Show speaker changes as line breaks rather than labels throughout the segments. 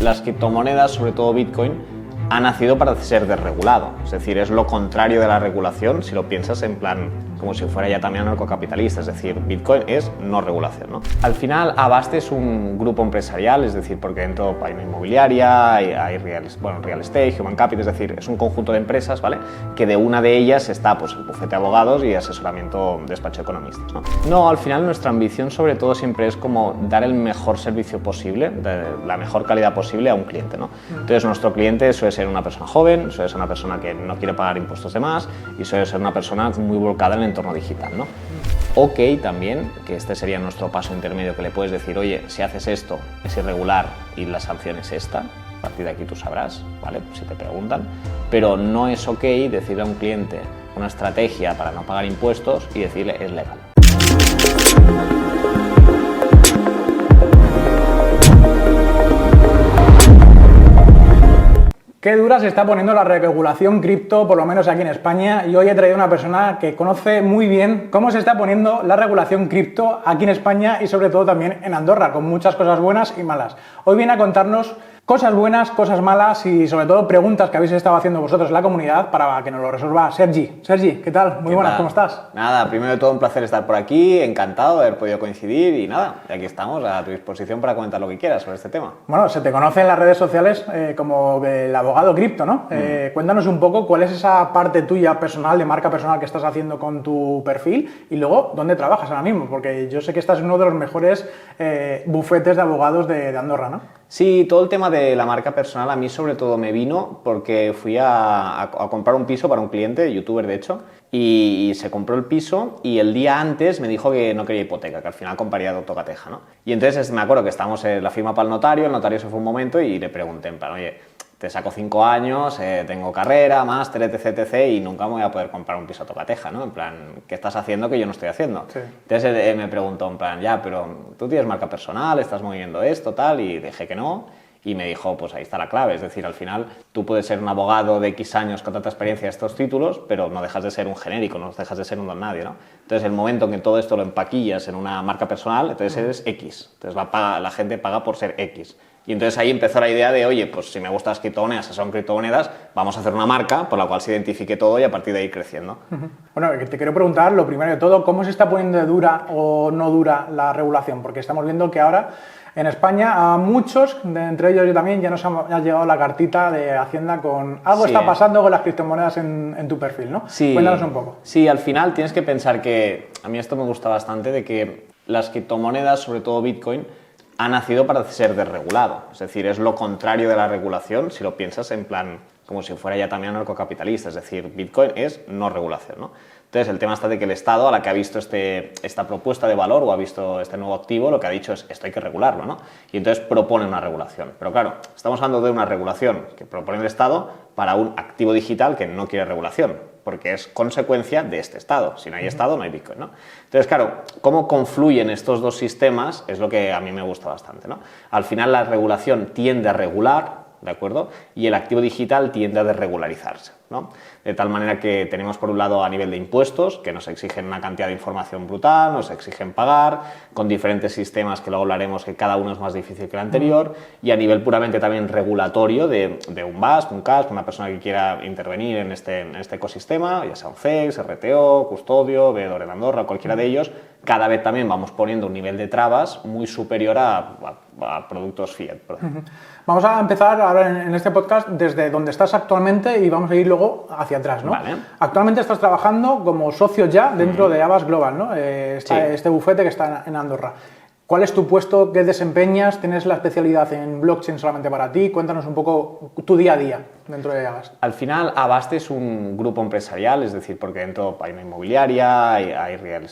Las criptomonedas, sobre todo Bitcoin, ha nacido para ser desregulado, es decir, es lo contrario de la regulación si lo piensas en plan como si fuera ya también anarcocapitalista, es decir, Bitcoin es no regulación, ¿no? Al final, Avast es un grupo empresarial, es decir, porque dentro hay una inmobiliaria, hay real estate, human capital, es decir, es un conjunto de empresas, ¿vale? Que de una de ellas está pues el bufete de abogados y asesoramiento despacho de economistas, ¿no? No, al final nuestra ambición sobre todo siempre es como dar el mejor servicio posible, la mejor calidad posible a un cliente, ¿no? Entonces nuestro cliente suele ser una persona joven, suele ser una persona que no quiere pagar impuestos de más y suele ser una persona muy volcada en el entorno digital, ¿no? Ok, también, que este sería nuestro paso intermedio, que le puedes decir, oye, si haces esto es irregular y la sanción es esta, a partir de aquí tú sabrás, ¿vale? Si te preguntan, pero no es ok decirle a un cliente una estrategia para no pagar impuestos y decirle es legal.
Qué dura se está poniendo la regulación cripto, por lo menos aquí en España, y hoy he traído una persona que conoce muy bien cómo se está poniendo la regulación cripto aquí en España y sobre todo también en Andorra, con muchas cosas buenas y malas. Hoy viene a contarnos cosas buenas, cosas malas y sobre todo preguntas que habéis estado haciendo vosotros en la comunidad para que nos lo resuelva Sergi. Sergi, ¿qué tal? Muy buenas, ¿cómo estás?
Nada, primero de todo un placer estar por aquí, encantado de haber podido coincidir y nada, aquí estamos a tu disposición para comentar lo que quieras sobre este tema.
Bueno, se te conoce en las redes sociales como el abogado cripto, ¿no? Cuéntanos un poco cuál es esa parte tuya personal, de marca personal que estás haciendo con tu perfil y luego dónde trabajas ahora mismo, porque yo sé que estás en uno de los mejores bufetes de abogados de Andorra, ¿no?
Sí, todo el tema de la marca personal a mí sobre todo me vino porque fui a comprar un piso para un cliente, youtuber de hecho, y se compró el piso y el día antes me dijo que no quería hipoteca, que al final compraría de autocateja, ¿no? Y entonces me acuerdo que estábamos en la firma para el notario se fue un momento y le pregunté en plan, oye, te saco 5 años, tengo carrera, máster, etc, y nunca me voy a poder comprar un piso a tocateja, ¿no? En plan, ¿qué estás haciendo que yo no estoy haciendo? Sí. Entonces me preguntó en plan, ya, pero tú tienes marca personal, estás moviendo esto, tal, y dije que no, y me dijo, pues ahí está la clave, es decir, al final tú puedes ser un abogado de X años con tanta experiencia de estos títulos, pero no dejas de ser un genérico, no dejas de ser un don nadie, ¿no? Entonces el momento en que todo esto lo empaquillas en una marca personal, entonces eres X, entonces la gente paga por ser X. Y entonces ahí empezó la idea de, oye, pues si me gustan las criptomonedas, son criptomonedas, vamos a hacer una marca por la cual se identifique todo y a partir de ahí creciendo.
Bueno, te quiero preguntar, lo primero de todo, ¿cómo se está poniendo dura o no dura la regulación? Porque estamos viendo que ahora en España a muchos, entre ellos yo también, ya nos ha llegado la cartita de Hacienda con algo está pasando con las criptomonedas en tu perfil, ¿no?
Sí.
Cuéntanos un poco.
Sí, al final tienes que pensar que, a mí esto me gusta bastante, de que las criptomonedas, sobre todo Bitcoin, ha nacido para ser desregulado, es decir, es lo contrario de la regulación si lo piensas en plan como si fuera ya también anarcocapitalista, es decir, Bitcoin es no regulación, ¿no? Entonces el tema está de que el Estado, a la que ha visto esta propuesta de valor o ha visto este nuevo activo, lo que ha dicho es esto hay que regularlo, ¿no? Y entonces propone una regulación, pero claro, estamos hablando de una regulación que propone el Estado para un activo digital que no quiere regulación, porque es consecuencia de este Estado. Si no hay Estado, no hay Bitcoin, ¿no? Entonces, claro, cómo confluyen estos dos sistemas es lo que a mí me gusta bastante, ¿no? Al final la regulación tiende a regular, ¿de acuerdo? Y el activo digital tiende a desregularizarse, ¿no? De tal manera que tenemos por un lado a nivel de impuestos, que nos exigen una cantidad de información brutal, nos exigen pagar, con diferentes sistemas que luego hablaremos que cada uno es más difícil que el anterior, y a nivel puramente también regulatorio de un BAS, un CAS, una persona que quiera intervenir en este ecosistema, ya sea un CEX, RTO, Custodio, veedor en Andorra, cualquiera de ellos, cada vez también vamos poniendo un nivel de trabas muy superior a productos fiat, por ejemplo.
Vamos a empezar ahora en este podcast desde donde estás actualmente y vamos a ir luego hacia atrás, ¿no?
Vale.
Actualmente estás trabajando como socio ya dentro de Avast Global, ¿no? Este bufete que está en Andorra. ¿Cuál es tu puesto? ¿Qué desempeñas? ¿Tienes la especialidad en blockchain solamente para ti? Cuéntanos un poco tu día a día dentro de Avast.
Al final, Avast es un grupo empresarial, es decir, porque dentro hay una inmobiliaria, hay real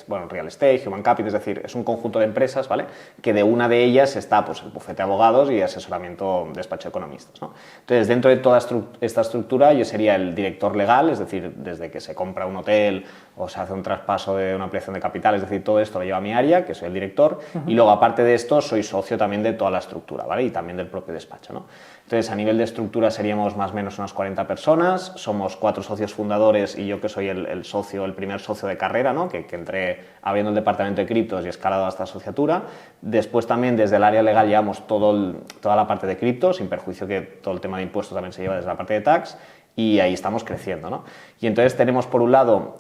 estate, human capital, es decir, es un conjunto de empresas, ¿vale? Que de una de ellas está pues, el bufete de abogados y asesoramiento despacho de economistas, ¿no? Entonces, dentro de toda esta estructura, yo sería el director legal, es decir, desde que se compra un hotel o se hace un traspaso de una ampliación de capital, es decir, todo esto lo lleva a mi área, que soy el director, y luego, aparte de esto, soy socio también de toda la estructura, ¿vale? Y también del propio despacho, ¿no? Entonces, a nivel de estructura seríamos más o menos menos unas 40 personas, somos 4 socios fundadores y yo que soy el socio, el primer socio de carrera, ¿no? que entré abriendo el departamento de criptos y escalado hasta asociatura. Después también desde el área legal llevamos toda la parte de criptos, sin perjuicio que todo el tema de impuestos también se lleva desde la parte de tax. Y ahí estamos creciendo, ¿no? Y entonces tenemos por un lado,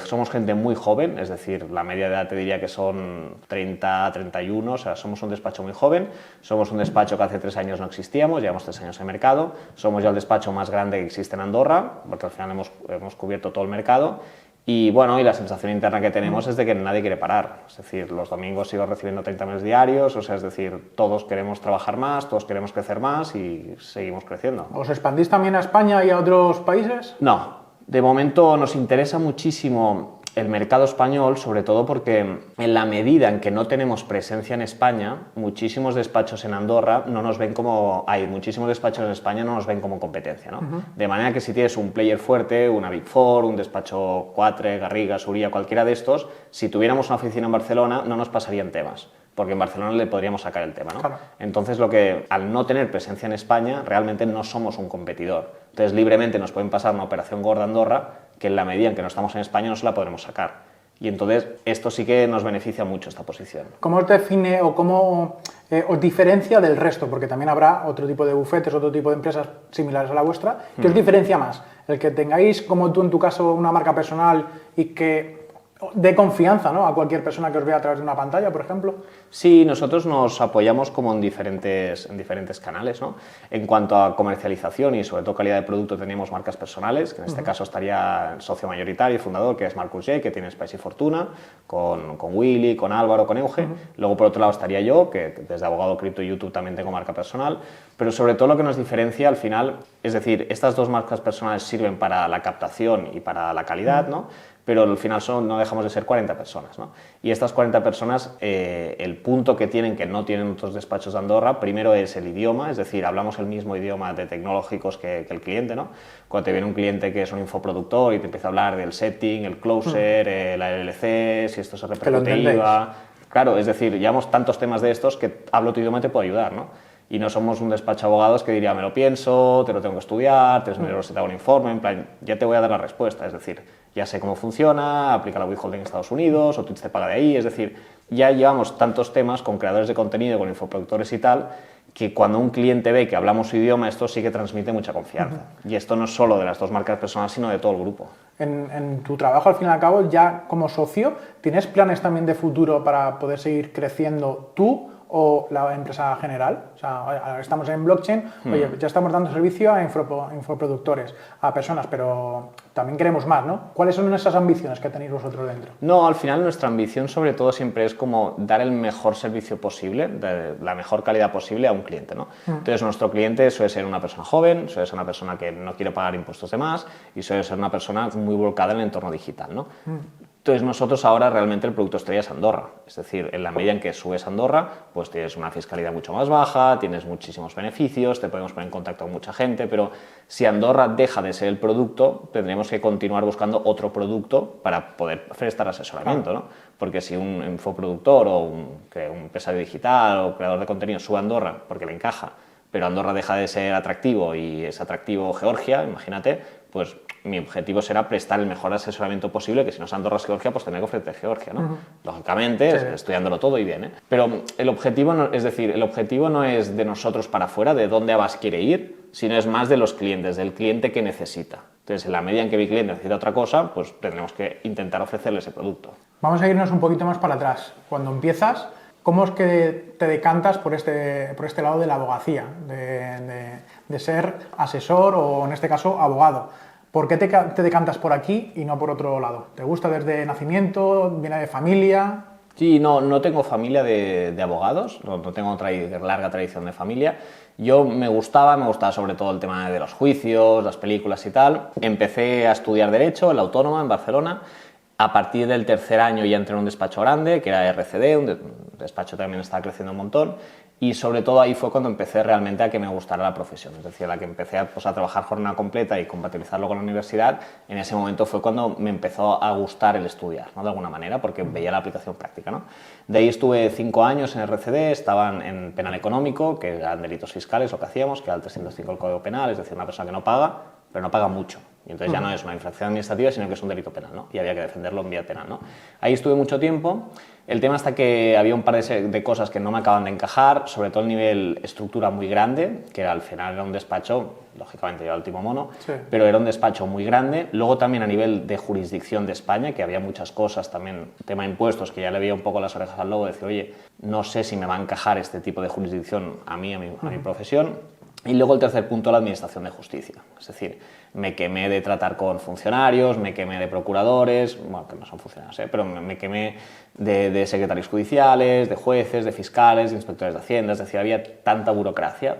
somos gente muy joven, es decir, la media de edad te diría que son 30, 31, o sea, somos un despacho muy joven, somos un despacho que hace 3 años no existíamos, llevamos 3 años en mercado, somos ya el despacho más grande que existe en Andorra, porque al final hemos cubierto todo el mercado. Y bueno, y la sensación interna que tenemos es de que nadie quiere parar. Es decir, los domingos sigo recibiendo 30 mails diarios, o sea, es decir, todos queremos trabajar más, todos queremos crecer más y seguimos creciendo.
¿Os expandís también a España y a otros países?
No, de momento nos interesa muchísimo el mercado español, sobre todo porque en la medida en que no tenemos presencia en España, muchísimos despachos en Andorra no nos ven como... muchísimos despachos en España no nos ven como competencia, ¿no? De manera que si tienes un player fuerte, una Big Four, un despacho Quatre, Garriga, Suria, cualquiera de estos, si tuviéramos una oficina en Barcelona no nos pasarían temas, porque en Barcelona le podríamos sacar el tema, ¿no?
Claro.
Entonces, al no tener presencia en España, realmente no somos un competidor. Entonces, libremente nos pueden pasar una operación gorda a Andorra, que en la medida en que no estamos en España no se la podremos sacar. Y entonces, esto sí que nos beneficia mucho, esta posición.
¿Cómo os define o cómo os diferencia del resto? Porque también habrá otro tipo de bufetes, otro tipo de empresas similares a la vuestra. ¿Qué os diferencia más? ¿El que tengáis, como tú en tu caso, una marca personal y que dé confianza, ¿no?, a cualquier persona que os vea a través de una pantalla, por ejemplo?
Sí, nosotros nos apoyamos como en diferentes canales, ¿no? En cuanto a comercialización y sobre todo calidad de producto, tenemos marcas personales, que en este caso estaría el socio mayoritario y fundador, que es Marcus J., que tiene Spicy Fortuna, con Willy, con Álvaro, con Euge. Luego, por otro lado, estaría yo, que desde Abogado Cripto y YouTube también tengo marca personal. Pero sobre todo lo que nos diferencia al final, es decir, estas 2 marcas personales sirven para la captación y para la calidad, ¿no? Pero al final no dejamos de ser 40 personas, ¿no? Y estas 40 personas, el punto que tienen, que no tienen otros despachos de Andorra, primero es el idioma, es decir, hablamos el mismo idioma de tecnológicos que el cliente, ¿no? Cuando te viene un cliente que es un infoproductor y te empieza a hablar del setting, el closer, la LLC, si esto se repercute IVA... Claro, es decir, llevamos tantos temas de estos que hablo tu idioma y te puedo ayudar, ¿no? Y no somos un despacho de abogados que diría, me lo pienso, te lo tengo que estudiar, 3.000 euros si te hago un informe, en plan, ya te voy a dar la respuesta, es decir, ya sé cómo funciona, aplica la withholding en Estados Unidos, o Twitch te paga de ahí, es decir, ya llevamos tantos temas con creadores de contenido, con infoproductores y tal, que cuando un cliente ve que hablamos su idioma, esto sí que transmite mucha confianza. Y esto no es solo de las 2 marcas personales, sino de todo el grupo.
En tu trabajo, al fin y al cabo, ya como socio, ¿tienes planes también de futuro para poder seguir creciendo tú o la empresa general? O sea, ahora estamos en blockchain, oye, ya estamos dando servicio a infoproductores, a personas, pero también queremos más, ¿no? ¿Cuáles son esas ambiciones que tenéis vosotros dentro?
No, al final nuestra ambición sobre todo siempre es como dar el mejor servicio posible, de la mejor calidad posible a un cliente, ¿no? Entonces nuestro cliente suele ser una persona joven, suele ser una persona que no quiere pagar impuestos de más y suele ser una persona muy volcada en el entorno digital, ¿no? Entonces nosotros ahora realmente el producto estrella es Andorra, es decir, en la medida en que subes a Andorra, pues tienes una fiscalidad mucho más baja, tienes muchísimos beneficios, te podemos poner en contacto con mucha gente, pero si Andorra deja de ser el producto, tendremos que continuar buscando otro producto para poder prestar asesoramiento, ¿no? Porque si un infoproductor o un empresario digital o creador de contenido sube a Andorra porque le encaja, pero Andorra deja de ser atractivo y es atractivo Georgia, imagínate, pues mi objetivo será prestar el mejor asesoramiento posible, que si no es Andorra, es Georgia, pues tendré que ofrecer Georgia, ¿no? Lógicamente, sí, estudiándolo todo y bien, ¿eh? Pero el objetivo, el objetivo no es de nosotros para afuera, de dónde Abbas quiere ir, sino es más de los clientes, del cliente que necesita. Entonces, en la medida en que mi cliente necesita otra cosa, pues tendremos que intentar ofrecerle ese producto.
Vamos a irnos un poquito más para atrás. Cuando empiezas, ¿cómo es que te decantas por este lado de la abogacía, de ser asesor o, en este caso, abogado? ¿Por qué te decantas por aquí y no por otro lado? ¿Te gusta desde nacimiento? ¿Viene de familia?
Sí, no tengo familia de abogados, no tengo larga tradición de familia. Yo me gustaba sobre todo el tema de los juicios, las películas y tal. Empecé a estudiar Derecho en la Autónoma, en Barcelona. A partir del 3er año ya entré en un despacho grande, que era RCD, un despacho que también estaba creciendo un montón. Y sobre todo ahí fue cuando empecé realmente a que me gustara la profesión, es decir, a la que empecé a trabajar jornada completa y compatibilizarlo con la universidad. En ese momento fue cuando me empezó a gustar el estudiar, ¿no? De alguna manera, porque veía la aplicación práctica, ¿no? De ahí estuve 5 años en RCD, estaban en penal económico, que eran delitos fiscales lo que hacíamos, que era el 305 del Código Penal, es decir, una persona que no paga, pero no paga mucho. Y entonces ya no es una infracción administrativa, sino que es un delito penal, ¿no? Y había que defenderlo en vía penal, ¿no? Ahí estuve mucho tiempo. El tema está que había un par de cosas que no me acaban de encajar, sobre todo el nivel estructura muy grande, que al final era un despacho, lógicamente yo era el último mono, sí, pero era un despacho muy grande. Luego también a nivel de jurisdicción de España, que había muchas cosas, también tema de impuestos, que ya le veía un poco las orejas al lobo, decir, oye, no sé si me va a encajar este tipo de jurisdicción a mi profesión. Y luego el tercer punto, la administración de justicia. Es decir, me quemé de tratar con funcionarios, me quemé de procuradores, bueno, que no son funcionarios, pero me quemé de secretarios judiciales, de jueces, de fiscales, de inspectores de Hacienda. Es decir, había tanta burocracia,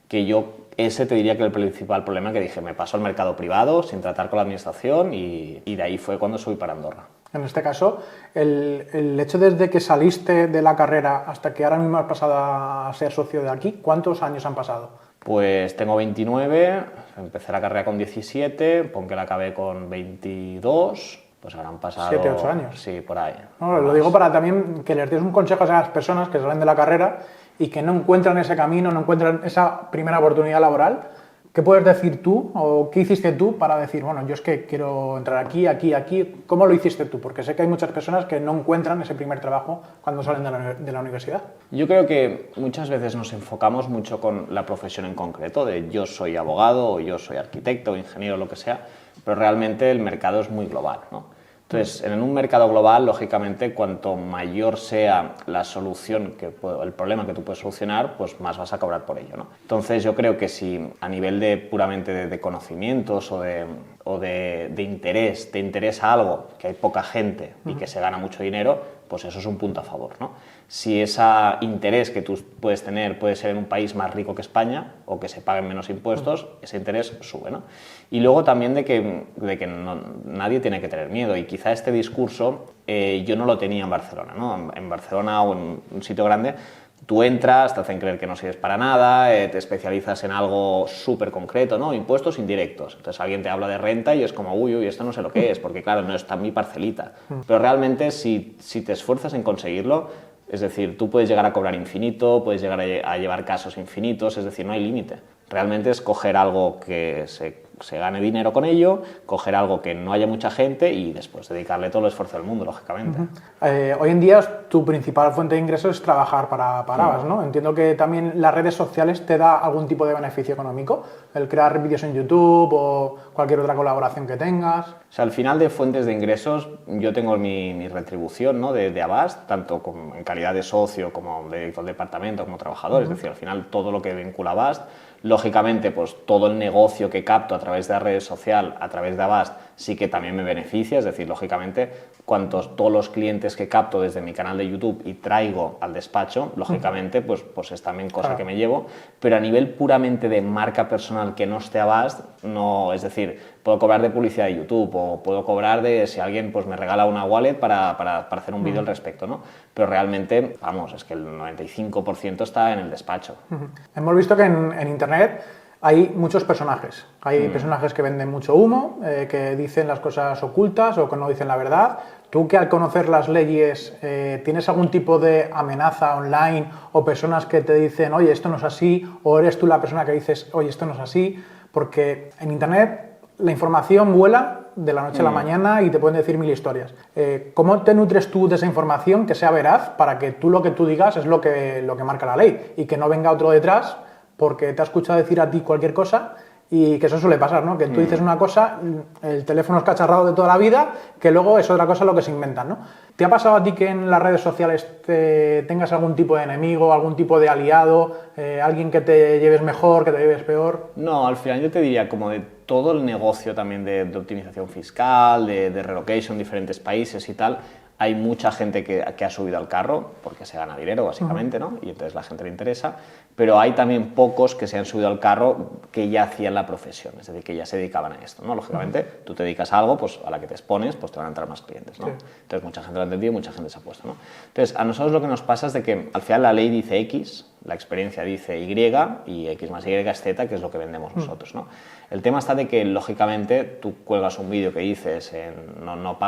que yo ese te diría que el principal problema, que dije, me paso al mercado privado sin tratar con la administración, y de ahí fue cuando subí para Andorra.
En este caso, el hecho desde que saliste de la carrera hasta que ahora mismo has pasado a ser socio de aquí, ¿cuántos años han pasado?
Pues tengo 29, empecé la carrera con 17, pon que la acabé con 22, pues habrán pasado...
7, 8 años.
Sí, por ahí.
No, lo digo para también que les des un consejo a esas personas que salen de la carrera y que no encuentran ese camino, no encuentran esa primera oportunidad laboral. ¿Qué puedes decir tú o qué hiciste tú para decir, bueno, yo es que quiero entrar aquí, aquí, aquí? ¿Cómo lo hiciste tú? Porque sé que hay muchas personas que no encuentran ese primer trabajo cuando salen de la universidad.
Yo creo que muchas veces nos enfocamos mucho con la profesión en concreto, de yo soy abogado o yo soy arquitecto o ingeniero, lo que sea, pero realmente el mercado es muy global, ¿no? Entonces, en un mercado global, lógicamente, cuanto mayor sea la solución, el problema que tú puedes solucionar, pues más vas a cobrar por ello, ¿no? Entonces, yo creo que si a nivel de puramente de conocimientos o de interés, te interesa algo, que hay poca gente y que se gana mucho dinero, pues eso es un punto a favor, ¿no? Si ese interés que tú puedes tener puede ser en un país más rico que España o que se paguen menos impuestos, ese interés sube, ¿no? Y luego también de que nadie tiene que tener miedo, y quizá este discurso yo no lo tenía en Barcelona, ¿no? En Barcelona o en un sitio grande, tú entras, te hacen creer que no sirves para nada, te especializas en algo súper concreto, ¿no? Impuestos indirectos. Entonces alguien te habla de renta y es como, uy, esto no sé lo que es, porque claro, no está en mi parcelita. Pero realmente si te esfuerzas en conseguirlo, es decir, tú puedes llegar a cobrar infinito, puedes llegar a llevar casos infinitos, es decir, no hay límite. Realmente es coger algo que se gane dinero con ello, coger algo que no haya mucha gente y después dedicarle todo el esfuerzo del mundo, lógicamente.
Hoy en día tu principal fuente de ingresos es trabajar para Abast, ¿no? Entiendo que también las redes sociales te da algún tipo de beneficio económico, el crear vídeos en YouTube o cualquier otra colaboración que tengas.
O sea, al final de fuentes de ingresos, yo tengo mi retribución, ¿no? de Abast, tanto en calidad de socio como de director de departamento, como trabajador, es decir, al final todo lo que vincula a Abast. Lógicamente, pues todo el negocio que capto a través de la red social, a través de Abast, sí que también me beneficia, es decir, lógicamente, todos los clientes que capto desde mi canal de YouTube y traigo al despacho, lógicamente, pues es también cosa que me llevo, pero a nivel puramente de marca personal que no esté Abast, no, es decir, puedo cobrar de publicidad de YouTube o puedo cobrar de si alguien pues me regala una wallet para hacer un vídeo al respecto, ¿no? Pero realmente, vamos, es que el 95% está en el despacho.
Hemos visto que en Internet hay muchos personajes. Hay personajes que venden mucho humo, que dicen las cosas ocultas o que no dicen la verdad. Tú, que al conocer las leyes tienes algún tipo de amenaza online o personas que te dicen, oye, esto no es así, o eres tú la persona que dices, oye, esto no es así, porque en Internet la información vuela de la noche a la mañana y te pueden decir 1000 historias. ¿Cómo te nutres tú de esa información que sea veraz para que lo que tú digas es lo que marca la ley y que no venga otro detrás porque te ha escuchado decir a ti cualquier cosa? Y que eso suele pasar, ¿no? Que tú dices una cosa, el teléfono es cacharrado de toda la vida, que luego es otra cosa lo que se inventan, ¿no? ¿Te ha pasado a ti que en las redes sociales tengas algún tipo de enemigo, algún tipo de aliado, alguien que te lleves mejor, que te lleves peor?
No, al final yo te diría, como de todo el negocio también de optimización fiscal, de relocation en diferentes países y tal, hay mucha gente que ha subido al carro porque se gana dinero, básicamente, ¿no? Y entonces la gente le interesa. pero hay también pocos que se han subido al carro que ya hacían la profesión, es decir, que ya se dedicaban a esto, ¿no? Lógicamente, tú te dedicas a algo, pues a la que te expones, pues te van a entrar más clientes, ¿no? Sí. Entonces, mucha gente lo ha entendido y mucha gente se ha puesto, ¿no? Entonces, a nosotros lo que nos pasa es de que al final la ley dice X, la experiencia dice Y X más Y es Z, que es lo que vendemos nosotros, ¿no? El tema está de que, lógicamente, tú cuelgas un vídeo que dices no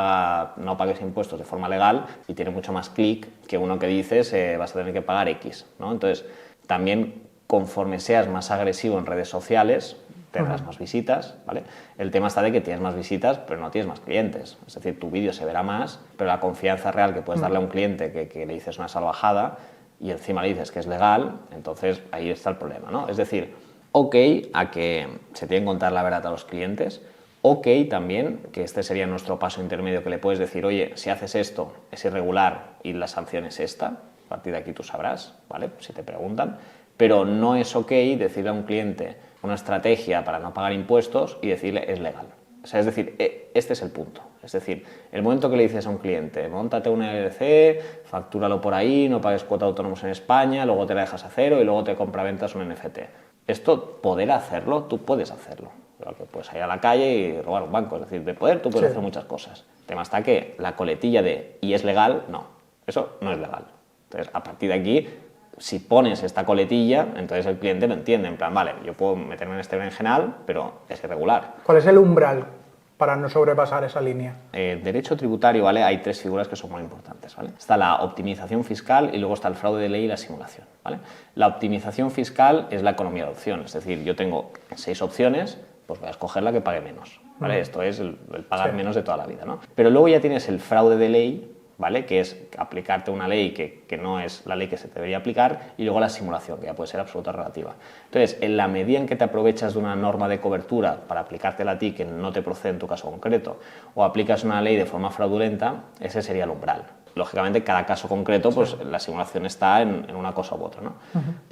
pagues impuestos de forma legal y tiene mucho más clic que uno que dices vas a tener que pagar X, ¿no? Entonces, también, conforme seas más agresivo en redes sociales, tendrás más visitas, ¿vale? El tema está de que tienes más visitas, pero no tienes más clientes. Es decir, tu vídeo se verá más, pero la confianza real que puedes darle a un cliente que le dices una salvajada y encima le dices que es legal, entonces ahí está el problema, ¿no? Es decir, ok a que se tiene que contar la verdad a los clientes, ok también, que este sería nuestro paso intermedio, que le puedes decir, oye, si haces esto es irregular y la sanción es esta, a partir de aquí tú sabrás, ¿vale? Si te preguntan, pero no es ok decirle a un cliente una estrategia para no pagar impuestos y decirle es legal. O sea, es decir, este es el punto. Es decir, el momento que le dices a un cliente, móntate una LLC, factúralo por ahí, no pagues cuota de autónomos en España, luego te la dejas a cero y luego te compraventas un NFT. Esto, poder hacerlo, tú puedes hacerlo. Pero que puedes ir a la calle y robar un banco. Es decir, de poder tú puedes hacer muchas cosas. El tema está que la coletilla de y es legal, no. Eso no es legal. Entonces, a partir de aquí, si pones esta coletilla, entonces el cliente lo entiende, en plan, vale, yo puedo meterme en este berenjenal, pero es irregular.
¿Cuál es el umbral para no sobrepasar esa línea?
Derecho tributario, ¿vale? Hay tres figuras que son muy importantes, ¿vale? Está la optimización fiscal y luego está el fraude de ley y la simulación, ¿vale? La optimización fiscal es la economía de opción, es decir, yo tengo 6 opciones, pues voy a escoger la que pague menos, ¿vale? Esto es el pagar menos de toda la vida, ¿no? Pero luego ya tienes el fraude de ley, ¿vale? Que es aplicarte una ley que no es la ley que se te debería aplicar, y luego la simulación, que ya puede ser absoluta o relativa. Entonces, en la medida en que te aprovechas de una norma de cobertura para aplicártela a ti que no te procede en tu caso concreto, o aplicas una ley de forma fraudulenta, ese sería el umbral. Lógicamente, cada caso concreto, pues la simulación está en una cosa u otra, ¿no?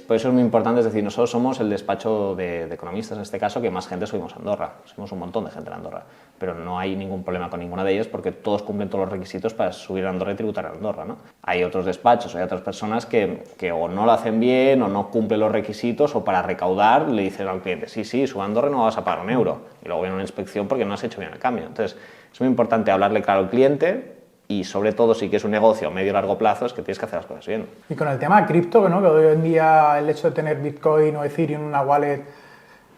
Por eso es muy importante, es decir, nosotros somos el despacho de economistas, en este caso, que más gente subimos a Andorra. Subimos un montón de gente en Andorra, pero no hay ningún problema con ninguna de ellas porque todos cumplen todos los requisitos para subir a Andorra y tributar en Andorra, ¿no? Hay otros despachos, hay otras personas que o no lo hacen bien o no cumplen los requisitos, o para recaudar le dicen al cliente, sí, sube a Andorra y no vas a pagar un euro. Y luego viene una inspección porque no has hecho bien el cambio. Entonces, es muy importante hablarle claro al cliente. Y sobre todo, si que es un negocio a medio y largo plazo, es que tienes que hacer las cosas bien.
Y con el tema cripto, ¿no? Que hoy en día el hecho de tener Bitcoin o Ethereum en una wallet,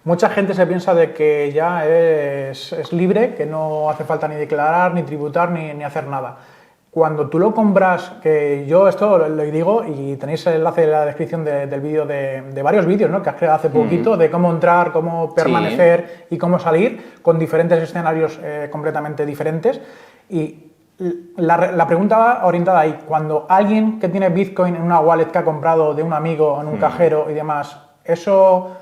mucha gente se piensa de que ya es libre, que no hace falta ni declarar, ni tributar, ni hacer nada. Cuando tú lo compras, que yo esto lo digo, y tenéis el enlace en la descripción del vídeo de varios vídeos, ¿no? Que has creado hace poquito, de cómo entrar, cómo permanecer y cómo salir, con diferentes escenarios completamente diferentes. Y la pregunta va orientada ahí. Cuando alguien que tiene Bitcoin en una wallet que ha comprado de un amigo en un cajero y demás, eso,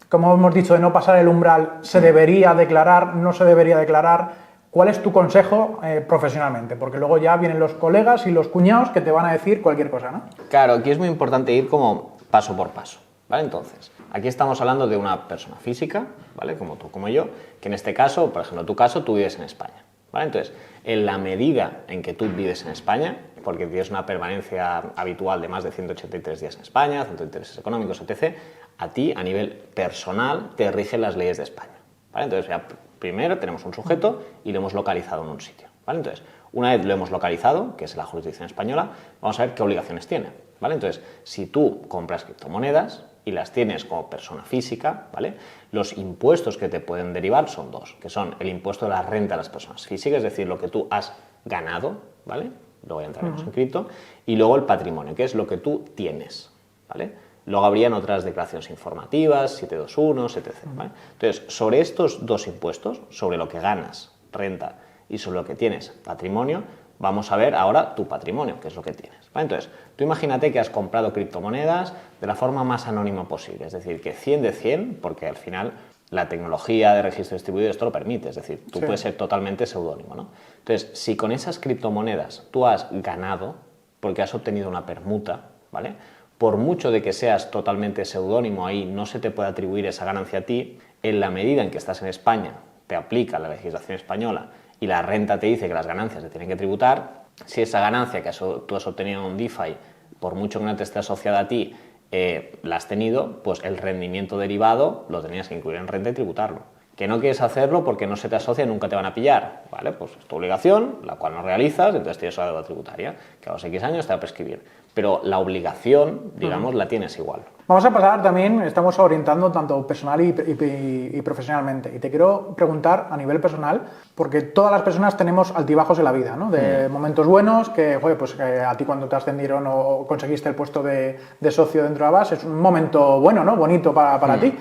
como hemos dicho, de no pasar el umbral, ¿se debería declarar? ¿No se debería declarar? ¿Cuál es tu consejo profesionalmente? Porque luego ya vienen los colegas y los cuñados que te van a decir cualquier cosa, ¿no?
Claro, aquí es muy importante ir como paso por paso, ¿vale? Entonces, aquí estamos hablando de una persona física, ¿vale? Como tú, como yo, que en este caso, por ejemplo, en tu caso, tú vives en España, ¿vale? Entonces, en la medida en que tú vives en España, porque tienes una permanencia habitual de más de 183 días en España, centro de intereses económicos, etc., a ti, a nivel personal, te rigen las leyes de España, ¿vale? Entonces, ya primero tenemos un sujeto y lo hemos localizado en un sitio, ¿vale? Entonces, una vez lo hemos localizado, que es la jurisdicción española, vamos a ver qué obligaciones tiene, ¿vale? Entonces, si tú compras criptomonedas y las tienes como persona física, ¿vale? Los impuestos que te pueden derivar son dos, que son el impuesto de la renta a las personas físicas, es decir, lo que tú has ganado, ¿vale? Luego ya entraremos en cripto, y luego el patrimonio, que es lo que tú tienes, ¿vale? Luego habrían otras declaraciones informativas, 721, etc. ¿Vale? Entonces, sobre estos dos impuestos, sobre lo que ganas, renta, y sobre lo que tienes, patrimonio, vamos a ver ahora tu patrimonio, que es lo que tienes, ¿vale? Entonces, tú imagínate que has comprado criptomonedas de la forma más anónima posible, es decir, que 100 de 100, porque al final la tecnología de registro distribuido esto lo permite, es decir, tú puedes ser totalmente seudónimo, ¿no? Entonces, si con esas criptomonedas tú has ganado, porque has obtenido una permuta, ¿vale? Por mucho de que seas totalmente seudónimo, ahí no se te puede atribuir esa ganancia a ti, en la medida en que estás en España, te aplica la legislación española y la renta te dice que las ganancias se tienen que tributar, si esa ganancia que tú has obtenido en un DeFi, por mucho que no te esté asociada a ti, la has tenido, pues el rendimiento derivado lo tenías que incluir en renta y tributarlo. Que no quieres hacerlo porque no se te asocia y nunca te van a pillar, ¿vale? Pues es tu obligación, la cual no realizas, entonces tienes una deuda tributaria, que a los X años te va a prescribir. Pero la obligación, digamos, la tienes igual.
Vamos a pasar también, estamos orientando tanto personal y profesionalmente. Y te quiero preguntar a nivel personal, porque todas las personas tenemos altibajos en la vida, ¿no? De momentos buenos, que, joder, pues a ti cuando te ascendieron o conseguiste el puesto de socio dentro de Avast, es un momento bueno, ¿no? Bonito para ti.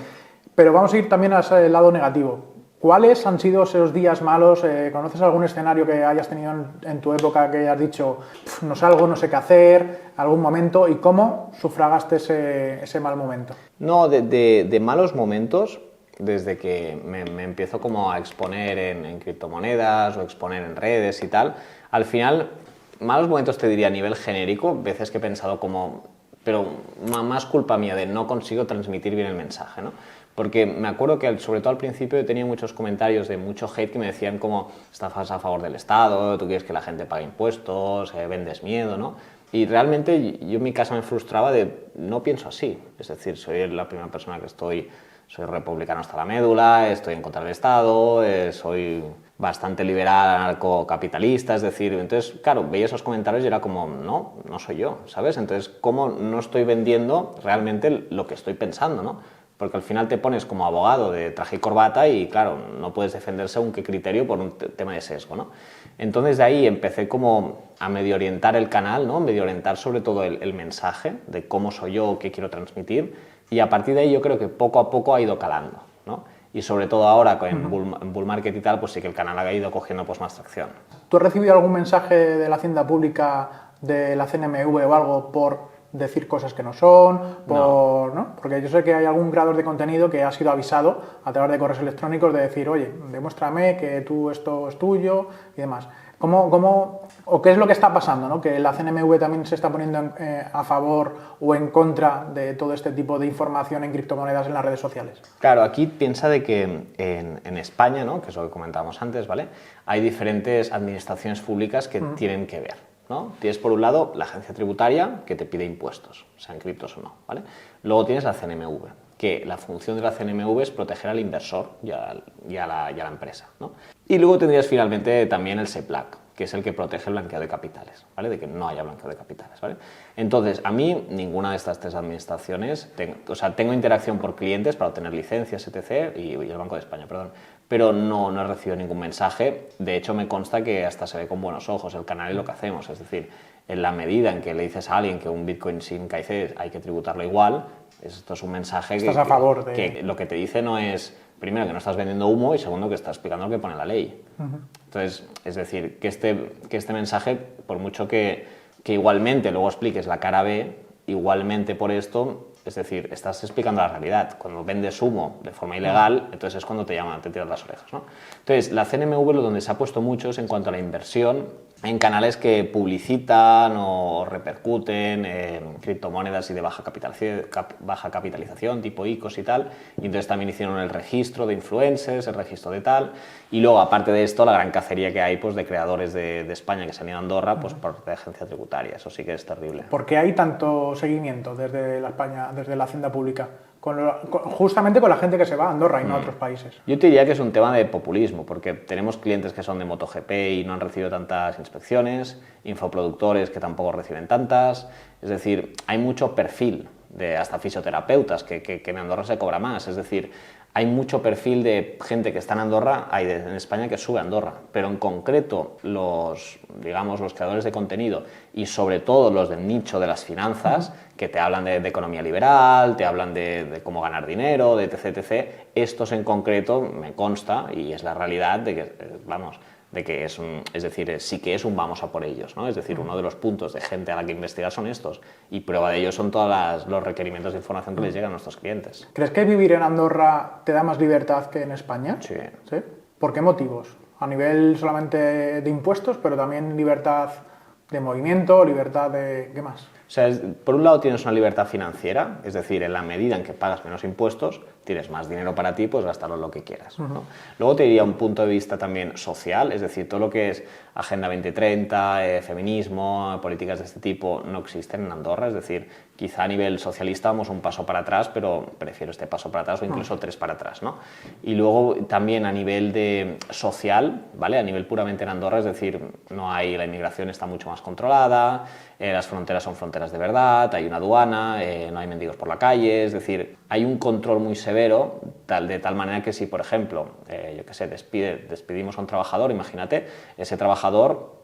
Pero vamos a ir también al lado negativo. ¿Cuáles han sido esos días malos? ¿Conoces algún escenario que hayas tenido en tu época que hayas dicho, no salgo, no sé qué hacer, algún momento? ¿Y cómo sufragaste ese mal momento?
No, de malos momentos, desde que me empiezo como a exponer en criptomonedas o exponer en redes y tal, al final, malos momentos te diría a nivel genérico, veces que he pensado como, pero más culpa mía de no consigo transmitir bien el mensaje, ¿no? Porque me acuerdo que, sobre todo al principio, tenía muchos comentarios de mucho hate que me decían como estás a favor del Estado, tú quieres que la gente pague impuestos, vendes miedo, ¿no? Y realmente yo en mi casa me frustraba de no pienso así. Es decir, soy la primera persona que soy republicano hasta la médula, estoy en contra del Estado, soy bastante liberal, anarcocapitalista, es decir, entonces, claro, veía esos comentarios y era como, no soy yo, ¿sabes? Entonces, ¿cómo no estoy vendiendo realmente lo que estoy pensando, ¿no? Porque al final te pones como abogado de traje y corbata y, claro, no puedes defender según qué criterio por un tema de sesgo, ¿no? Entonces de ahí empecé como a medio orientar el canal, ¿no? Medio orientar sobre todo el mensaje de cómo soy yo, qué quiero transmitir, y a partir de ahí yo creo que poco a poco ha ido calando, ¿no? Y sobre todo ahora en bull market y tal, pues sí que el canal ha ido cogiendo pues más tracción.
¿Tú has recibido algún mensaje de la Hacienda Pública, de la CNMV o algo por decir cosas que no son, ¿no? Porque yo sé que hay algún creador de contenido que ha sido avisado a través de correos electrónicos de decir, oye, demuéstrame que esto es tuyo y demás. ¿O qué es lo que está pasando, ¿no? Que la CNMV también se está poniendo a favor o en contra de todo este tipo de información en criptomonedas en las redes sociales?
Claro, aquí piensa de que en España, ¿no? Que es lo que comentábamos antes, ¿vale? Hay diferentes administraciones públicas que tienen que ver, ¿no? Tienes por un lado la agencia tributaria que te pide impuestos, sean criptos o no, ¿vale? Luego tienes la CNMV, que la función de la CNMV es proteger al inversor y a la empresa, ¿no? Y luego tendrías finalmente también el SEPLAC, que es el que protege el blanqueo de capitales, ¿vale? De que no haya blanqueo de capitales, ¿vale? Entonces, a mí ninguna de estas tres administraciones, tengo interacción por clientes para obtener licencias, etc., y el Banco de España, perdón, pero no he recibido ningún mensaje. De hecho, me consta que hasta se ve con buenos ojos el canal y lo que hacemos, es decir, en la medida en que le dices a alguien que un Bitcoin sin KIC hay que tributarlo igual, esto es un mensaje
Estás a favor de...
que lo que te dice no es, primero, que no estás vendiendo humo y segundo, que estás explicando lo que pone la ley. Entonces, es decir, que este mensaje, por mucho que igualmente luego expliques la cara B, igualmente por esto, es decir, estás explicando la realidad. Cuando vendes humo de forma ilegal, entonces es cuando te tiran las orejas, ¿no? Entonces, la CNMV lo donde se ha puesto mucho es en cuanto a la inversión en canales que publicitan o repercuten en criptomonedas y de baja capitalización, tipo ICOs y tal, y entonces también hicieron el registro de influencers, el registro de tal, y luego aparte de esto la gran cacería que hay pues de creadores de España que se han ido a Andorra pues por de agencia tributaria, eso sí que es terrible.
¿Por qué hay tanto seguimiento desde la Hacienda Pública? Justamente con la gente que se va a Andorra y no a otros países.
Yo te diría que es un tema de populismo, porque tenemos clientes que son de MotoGP y no han recibido tantas inspecciones, infoproductores que tampoco reciben tantas, es decir, hay mucho perfil de hasta fisioterapeutas que en Andorra se cobra más, es decir, hay mucho perfil de gente que está en Andorra, en España que sube a Andorra, pero en concreto los creadores de contenido y sobre todo los del nicho de las finanzas, que te hablan de economía liberal, te hablan de cómo ganar dinero, de etc. Estos en concreto me consta y es la realidad de que, sí que es un vamos a por ellos, ¿no? Es decir, uno de los puntos de gente a la que investigar son estos y prueba de ello son todos los requerimientos de información que les llegan a nuestros clientes.
¿Crees que vivir en Andorra te da más libertad que en España?
Sí.
¿Sí? ¿Por qué motivos? A nivel solamente de impuestos, pero también libertad de movimiento, libertad de... ¿qué más?
O sea, por un lado tienes una libertad financiera, es decir, en la medida en que pagas menos impuestos, tienes más dinero para ti, pues gastarlo en lo que quieras, ¿no? Luego te diría un punto de vista también social, es decir, todo lo que es Agenda 2030, feminismo, políticas de este tipo no existen en Andorra, es decir, quizá a nivel socialista vamos un paso para atrás, pero prefiero este paso para atrás o incluso 3 para atrás, ¿no? Y luego también a nivel de social, ¿vale? A nivel puramente en Andorra, es decir, no hay, la inmigración está mucho más controlada, las fronteras son fronteras de verdad, hay una aduana, no hay mendigos por la calle, es decir, hay un control muy severo, de tal manera que si, por ejemplo, yo qué sé, despedimos a un trabajador, imagínate, ese trabajador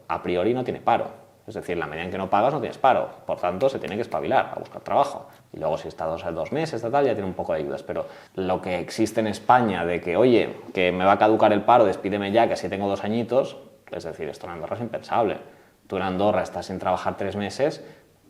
a priori no tiene paro. Es decir, en la medida en que no pagas no tienes paro, por tanto se tiene que espabilar a buscar trabajo. Y luego si está 2 meses, tal, ya tiene un poco de ayudas. Pero lo que existe en España de que, oye, que me va a caducar el paro, despídeme ya, que así tengo 2 añitos, es decir, esto en Andorra es impensable. Tú en Andorra estás sin trabajar 3 meses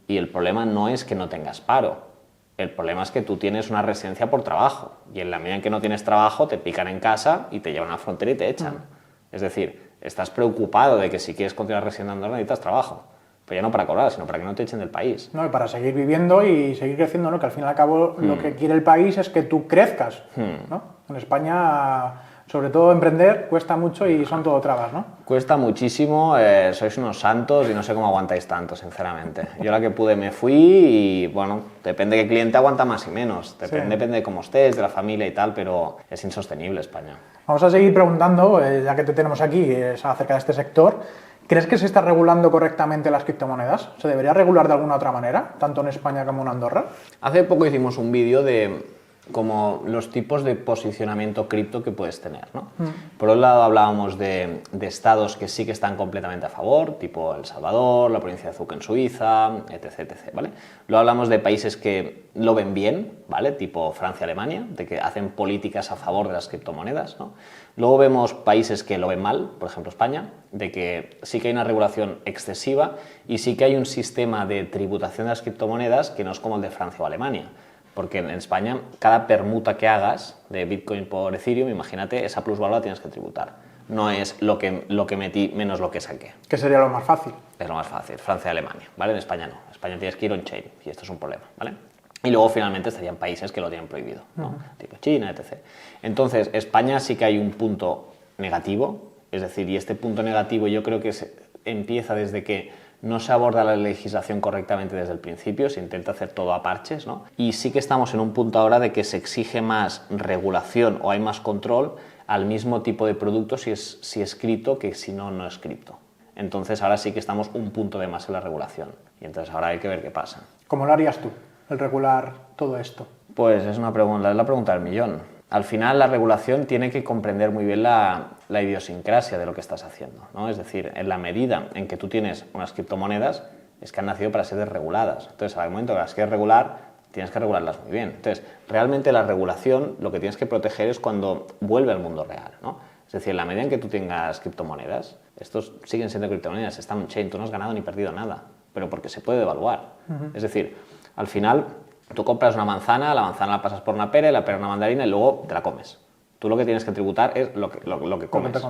y el problema no es que no tengas paro. El problema es que tú tienes una residencia por trabajo y en la medida en que no tienes trabajo te pican en casa y te llevan a la frontera y te echan. Es decir, estás preocupado de que si quieres continuar residiendo en Andorra necesitas trabajo. Pero ya no para cobrar, sino para que no te echen del país.
No, y para seguir viviendo y seguir creciendo, ¿no? Que al fin y al cabo lo que quiere el país es que tú crezcas, ¿no? En España, sobre todo emprender, cuesta mucho y son todo trabas, ¿no?
Cuesta muchísimo, sois unos santos y no sé cómo aguantáis tanto, sinceramente. Yo la que pude me fui y, bueno, depende de qué cliente aguanta más y menos. Depende de cómo estés, de la familia y tal, pero es insostenible España.
Vamos a seguir preguntando, ya que te tenemos aquí, es acerca de este sector. ¿Crees que se está regulando correctamente las criptomonedas? ¿Se debería regular de alguna otra manera, tanto en España como en Andorra?
Hace poco hicimos un vídeo de como los tipos de posicionamiento cripto que puedes tener, ¿no? Por un lado hablábamos de estados que sí que están completamente a favor, tipo El Salvador, la provincia de Zug en Suiza, etc, etc, ¿vale? Luego hablamos de países que lo ven bien, ¿vale? Tipo Francia, Alemania, de que hacen políticas a favor de las criptomonedas, ¿no? Luego vemos países que lo ven mal, por ejemplo España, de que sí que hay una regulación excesiva y sí que hay un sistema de tributación de las criptomonedas que no es como el de Francia o Alemania. Porque en España, cada permuta que hagas de Bitcoin por Ethereum, imagínate, esa plusvalía la tienes que tributar. No es lo que metí menos lo que saqué.
¿Qué sería lo más fácil?
Es lo más fácil, Francia y Alemania, ¿vale? En España no. En España tienes que ir on-chain y esto es un problema, ¿vale? Y luego finalmente estarían países que lo tienen prohibido, ¿no? Tipo China, etc. Entonces, España sí que hay un punto negativo, es decir, y este punto negativo yo creo que empieza desde que no se aborda la legislación correctamente desde el principio, se intenta hacer todo a parches, ¿no? Y sí que estamos en un punto ahora de que se exige más regulación o hay más control al mismo tipo de producto si es cripto que si no, no es cripto. Entonces ahora sí que estamos un punto de más en la regulación y entonces ahora hay que ver qué pasa.
¿Cómo lo harías tú, el regular todo esto?
Pues es la pregunta del millón. Al final la regulación tiene que comprender muy bien la idiosincrasia de lo que estás haciendo, ¿no? Es decir, en la medida en que tú tienes unas criptomonedas es que han nacido para ser desreguladas. Entonces, al momento que las quieres regular, tienes que regularlas muy bien. Entonces, realmente la regulación lo que tienes que proteger es cuando vuelve al mundo real, ¿no? Es decir, en la medida en que tú tengas criptomonedas, estos siguen siendo criptomonedas, están on-chain, tú no has ganado ni perdido nada, pero porque se puede devaluar. Es decir, al final tú compras una manzana, la manzana la pasas por una pera y la pera una mandarina y luego te la comes. Tú lo que tienes que tributar es lo que comes,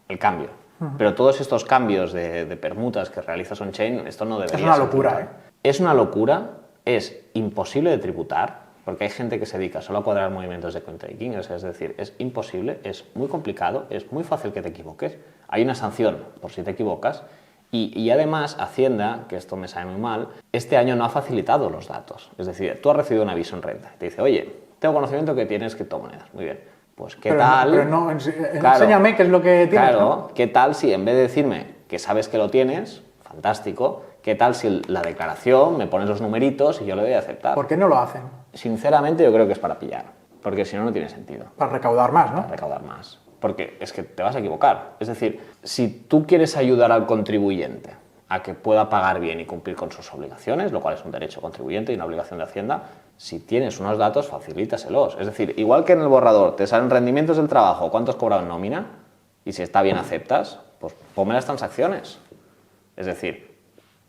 el cambio. Pero todos estos cambios de permutas que realizas on-chain, esto no debería ser.
Es una locura, ¿eh?
Es una locura, es imposible de tributar, porque hay gente que se dedica solo a cuadrar movimientos de coin trading, o sea, es decir, es imposible, es muy complicado, es muy fácil que te equivoques. Hay una sanción por si te equivocas. Y además, Hacienda, que esto me sabe muy mal, este año no ha facilitado los datos. Es decir, tú has recibido un aviso en renta. Te dice, oye, tengo conocimiento que tienes criptomonedas. Muy bien. Pues, ¿qué tal?
Pero no, enséñame qué es lo que tienes.
Claro,
¿no?
¿Qué tal si en vez de decirme que sabes que lo tienes, fantástico, qué tal si la declaración me pones los numeritos y yo lo voy a aceptar?
¿Por qué no lo hacen?
Sinceramente, yo creo que es para pillar. Porque si no, no tiene sentido.
Para recaudar más, ¿no?
Para recaudar más. Porque es que te vas a equivocar. Es decir, si tú quieres ayudar al contribuyente a que pueda pagar bien y cumplir con sus obligaciones, lo cual es un derecho contribuyente y una obligación de Hacienda, si tienes unos datos, facilítaselos. Es decir, igual que en el borrador te salen rendimientos del trabajo, cuánto has cobrado en nómina, y si está bien aceptas, pues ponme las transacciones. Es decir,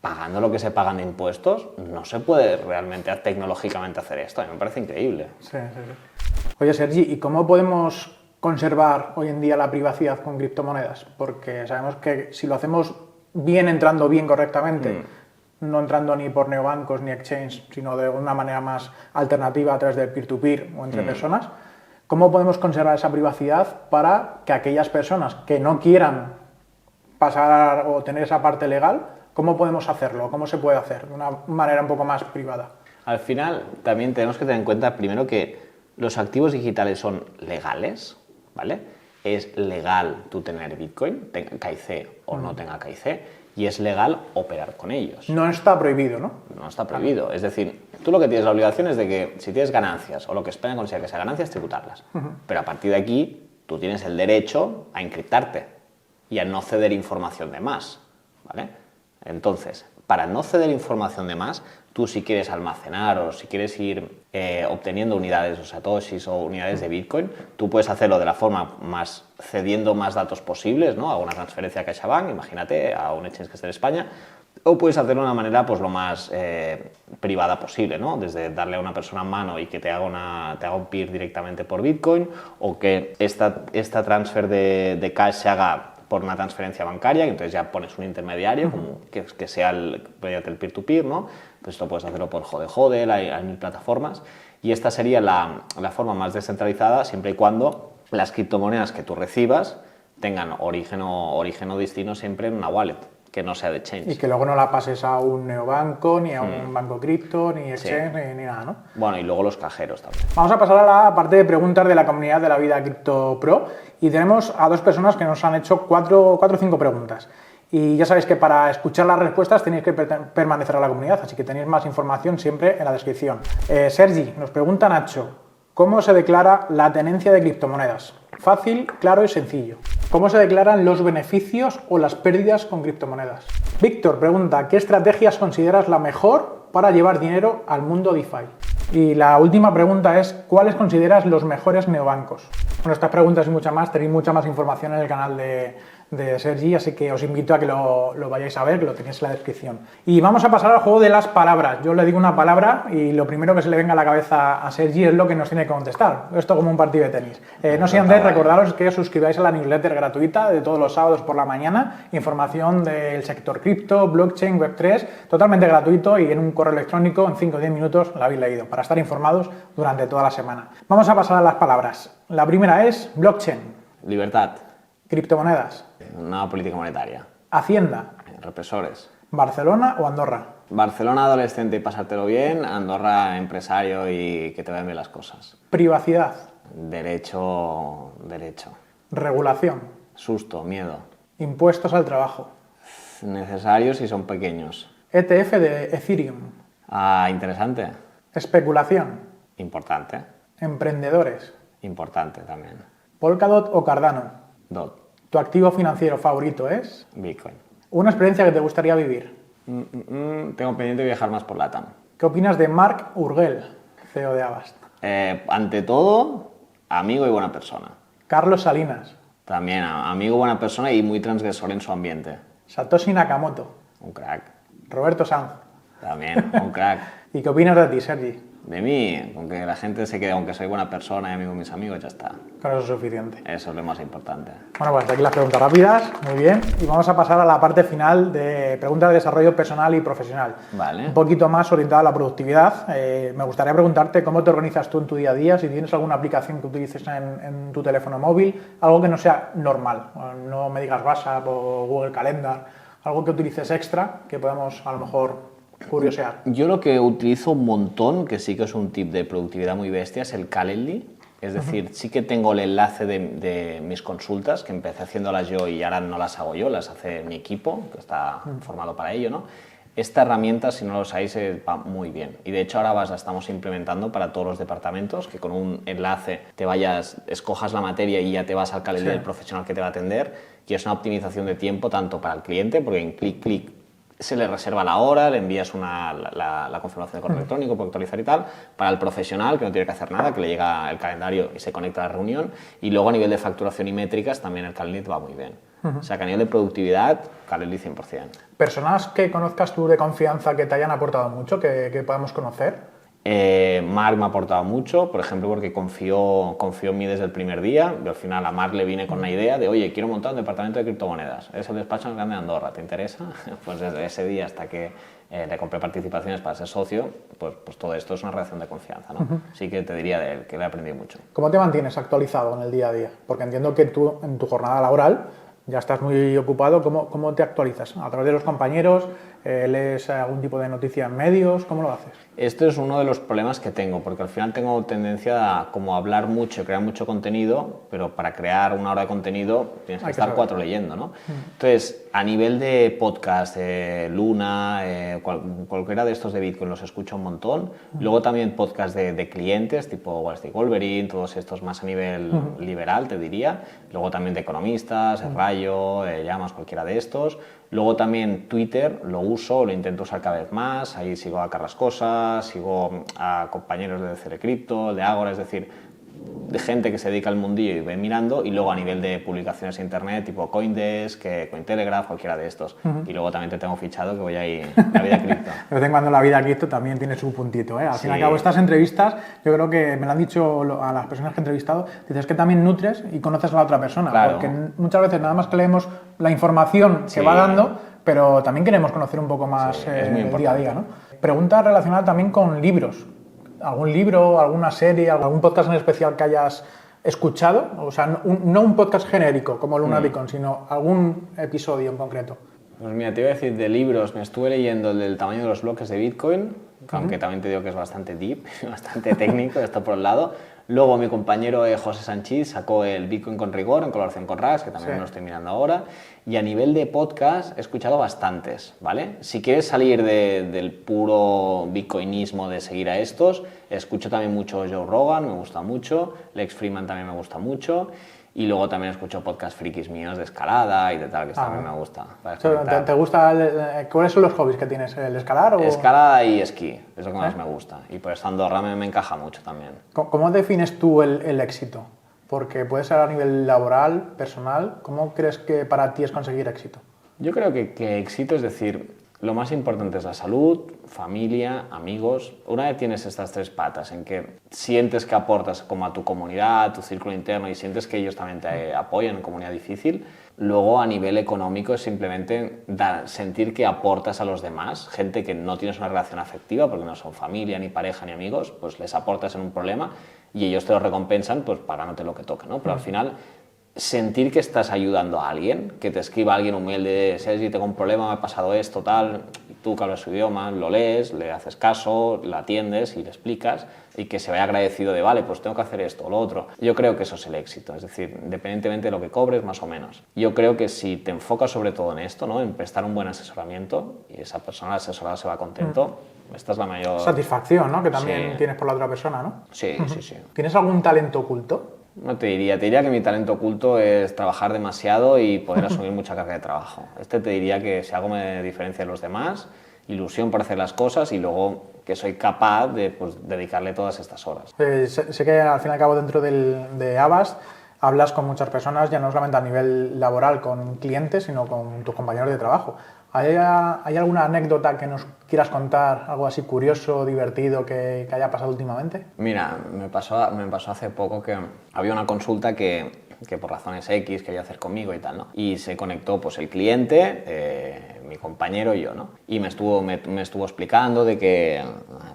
pagando lo que se pagan de impuestos, no se puede realmente tecnológicamente hacer esto. A mí me parece increíble.
Sí. Oye, Sergi, ¿y cómo podemos conservar hoy en día la privacidad con criptomonedas? Porque sabemos que si lo hacemos entrando bien correctamente, no entrando ni por neobancos ni exchange, sino de una manera más alternativa a través del peer-to-peer o entre personas, ¿Cómo podemos conservar esa privacidad para que aquellas personas que no quieran pasar o tener esa parte legal, cómo podemos hacerlo? ¿Cómo se puede hacer de una manera un poco más privada?
Al final, también tenemos que tener en cuenta primero que los activos digitales son legales, ¿vale? Es legal tú tener Bitcoin, tenga KIC o no tenga KIC, y es legal operar con ellos.
No está prohibido, ¿no?
No está prohibido. Es decir, tú lo que tienes la obligación es de que si tienes ganancias o lo que España considera que sea ganancias, tributarlas. Pero a partir de aquí, tú tienes el derecho a encriptarte y a no ceder información de más, ¿vale? Entonces, para no ceder información de más, tú si quieres almacenar o si quieres ir obteniendo unidades o satoshis o unidades de Bitcoin, tú puedes hacerlo de la forma más cediendo más datos posibles, ¿no? A una transferencia a CaixaBank, imagínate, a un exchange que esté en España, o puedes hacerlo de una manera pues lo más privada posible, ¿no? Desde darle a una persona en mano y que te haga un peer directamente por Bitcoin, o que esta transfer de cash se haga por una transferencia bancaria, y entonces ya pones un intermediario como que sea el peer-to-peer, ¿no? Pues esto puedes hacerlo por Hodel, hay mil plataformas, y esta sería la forma más descentralizada siempre y cuando las criptomonedas que tú recibas tengan origen o destino siempre en una wallet, que no sea de exchange.
Y que luego no la pases a un neobanco, ni a un banco cripto, ni exchange, ni nada, ¿no?
Bueno, y luego los cajeros también.
Vamos a pasar a la parte de preguntas de la comunidad de la vida Cripto Pro, y tenemos a dos personas que nos han hecho cuatro o cinco preguntas. Y ya sabéis que para escuchar las respuestas tenéis que permanecer a la comunidad, así que tenéis más información siempre en la descripción. Sergi, nos pregunta Nacho, ¿cómo se declara la tenencia de criptomonedas? Fácil, claro y sencillo. ¿Cómo se declaran los beneficios o las pérdidas con criptomonedas? Víctor pregunta, ¿qué estrategias consideras la mejor para llevar dinero al mundo DeFi? Y la última pregunta es, ¿cuáles consideras los mejores neobancos? Bueno, estas preguntas y muchas más, tenéis mucha más información en el canal de Sergi, así que os invito a que lo vayáis a ver, que lo tenéis en la descripción. Y vamos a pasar al juego de las palabras. Yo le digo una palabra y lo primero que se le venga a la cabeza a Sergi es lo que nos tiene que contestar. Esto como un partido de tenis. No sin antes recordaros que os suscribáis a la newsletter gratuita de todos los sábados por la mañana. Información del sector cripto, blockchain, web3, totalmente gratuito y en un correo electrónico en 5 o 10 minutos lo habéis leído para estar informados durante toda la semana. Vamos a pasar a las palabras. La primera es blockchain.
Libertad.
Criptomonedas.
Una política monetaria.
Hacienda.
Represores.
Barcelona o Andorra.
Barcelona adolescente y pasártelo bien, Andorra empresario y que te vayan bien las cosas.
Privacidad.
Derecho.
Regulación.
Susto, miedo.
Impuestos al trabajo.
Necesarios si son pequeños.
ETF de Ethereum.
Interesante.
Especulación.
Importante.
Emprendedores.
Importante también.
Polkadot o Cardano.
DOT.
¿Tu activo financiero favorito es?
Bitcoin.
Una experiencia que te gustaría vivir.
Tengo pendiente de viajar más por LATAM.
¿Qué opinas de Mark Urgel, CEO de Avast?
Ante todo, amigo y buena persona.
Carlos Salinas.
También amigo, buena persona y muy transgresor en su ambiente.
Satoshi Nakamoto.
Un crack.
Roberto Sanz.
También, un crack.
¿Y qué opinas de ti, Sergi?
De mí, con que la gente se quede, aunque soy buena persona y amigo de mis amigos, ya está.
Con eso es suficiente.
Eso es lo más importante.
Bueno, pues hasta aquí las preguntas rápidas, muy bien. Y vamos a pasar a la parte final de preguntas de desarrollo personal y profesional.
Vale.
Un poquito más orientada a la productividad. Me gustaría preguntarte cómo te organizas tú en tu día a día, si tienes alguna aplicación que utilices en tu teléfono móvil, algo que no sea normal. No me digas WhatsApp o Google Calendar, algo que utilices extra que podamos a lo mejor curiosear.
Yo lo que utilizo un montón, que sí que es un tip de productividad muy bestia, es el Calendly. Es decir, sí que tengo el enlace de mis consultas, que empecé haciéndolas yo y ahora no las hago yo, las hace mi equipo, que está formado para ello, ¿no? Esta herramienta, si no lo sabéis, va muy bien. Y de hecho ahora la estamos implementando para todos los departamentos, que con un enlace escojas la materia y ya te vas al Calendly del profesional que te va a atender, y es una optimización de tiempo tanto para el cliente, porque en clic se le reserva la hora, le envías la confirmación de correo electrónico para actualizar y tal, para el profesional que no tiene que hacer nada, que le llega el calendario y se conecta a la reunión, y luego a nivel de facturación y métricas también el Calendly va muy bien. O sea que a nivel de productividad, Calendly 100%.
¿Personas que conozcas tú de confianza que te hayan aportado mucho, que podamos conocer?
Marc me ha aportado mucho, por ejemplo, porque confió en mí desde el primer día. Yo al final a Marc le vine con la idea de, oye, quiero montar un departamento de criptomonedas. Es el despacho más grande de Andorra, ¿te interesa? Pues desde ese día hasta que le compré participaciones para ser socio, pues todo esto es una relación de confianza, ¿no? Sí que te diría de él, que le he aprendido mucho.
¿Cómo te mantienes actualizado en el día a día? Porque entiendo que tú, en tu jornada laboral, ya estás muy ocupado. ¿Cómo te actualizas? ¿A través de los compañeros? ¿Lees algún tipo de noticia en medios? ¿Cómo lo haces?
Esto es uno de los problemas que tengo, porque al final tengo tendencia a como hablar mucho, crear mucho contenido, pero para crear una hora de contenido tienes que estar 4 leyendo, ¿no? Entonces, a nivel de podcast, Luna, cualquiera de estos de Bitcoin los escucho un montón. Luego también podcast de clientes, tipo Wall Street Wolverine, todos estos más a nivel liberal, te diría. Luego también de economistas, El Rayo, Llamas, cualquiera de estos. Luego también Twitter lo uso, lo intento usar cada vez más, ahí sigo a Carrascosa, sigo a compañeros de CR Crypto, de Ágora, es decir, de gente que se dedica al mundillo y ve mirando, y luego a nivel de publicaciones en internet tipo Coindesk, Cointelegraph, cualquiera de estos. Y luego también te tengo fichado que voy ahí la vida cripto.
De vez en cuando la vida cripto también tiene su puntito, ¿eh? Al fin y al cabo, estas entrevistas, yo creo que me lo han dicho a las personas que he entrevistado, dices que también nutres y conoces a la otra persona.
Claro.
Porque muchas veces nada más que leemos la información que va dando, pero también queremos conocer un poco más el día a día, ¿no? Pregunta relacionada también con libros. ¿Algún libro, alguna serie, algún podcast en especial que hayas escuchado? O sea, no un podcast genérico como Lunaticon, sino algún episodio en concreto.
Pues mira, te iba a decir de libros, me estuve leyendo el del tamaño de los bloques de Bitcoin, aunque también te digo que es bastante deep, bastante técnico, esto por un lado. Luego mi compañero José Sanchís sacó el Bitcoin con rigor en colaboración con RAS, que también lo estoy mirando ahora. Y a nivel de podcast he escuchado bastantes, ¿vale? Si quieres salir del puro bitcoinismo de seguir a estos, escucho también mucho Joe Rogan, me gusta mucho, Lex Fridman también me gusta mucho. Y luego también escucho podcast frikis míos de escalada y de tal, que también me gusta.
¿Te gusta? ¿Cuáles son los hobbies que tienes? ¿El escalar o...?
Escalada y esquí, es lo que más me gusta. Y por eso Andorra me encaja mucho también.
¿Cómo defines tú el éxito? Porque puede ser a nivel laboral, personal. ¿Cómo crees que para ti es conseguir éxito?
Yo creo que éxito es decir, lo más importante es la salud, familia, amigos. Una vez tienes estas 3 patas en que sientes que aportas como a tu comunidad, a tu círculo interno y sientes que ellos también te apoyan en comunidad difícil, luego a nivel económico es simplemente sentir que aportas a los demás, gente que no tienes una relación afectiva porque no son familia, ni pareja, ni amigos, pues les aportas en un problema y ellos te lo recompensan pues pagándote lo que toca, ¿no? Pero al final sentir que estás ayudando a alguien, que te escriba alguien humilde, Sergi, tengo un problema, me ha pasado esto, tal, tú que hablas su idioma, lo lees, le haces caso, la atiendes y le explicas y que se vaya agradecido de, vale, pues tengo que hacer esto o lo otro. Yo creo que eso es el éxito, es decir, independientemente de lo que cobres, más o menos. Yo creo que si te enfocas sobre todo en esto, ¿no? En prestar un buen asesoramiento y esa persona asesorada se va contento, esta es la mayor...
Satisfacción, ¿no? Que también tienes por la otra persona, ¿no?
Sí, sí.
¿Tienes algún talento oculto?
No te diría que mi talento oculto es trabajar demasiado y poder asumir mucha carga de trabajo. Te diría que si algo me diferencia de los demás, ilusión por hacer las cosas y luego que soy capaz de dedicarle todas estas horas.
Sé que al fin y al cabo dentro de Avast hablas con muchas personas, ya no solamente a nivel laboral con clientes, sino con tus compañeros de trabajo. ¿Hay alguna anécdota que nos quieras contar, algo así curioso, divertido que haya pasado últimamente?
Mira, me pasó hace poco que había una consulta que por razones X quería hacer conmigo y tal, ¿no? Y se conectó pues el cliente, mi compañero y yo, ¿no? Y me estuvo explicando de que,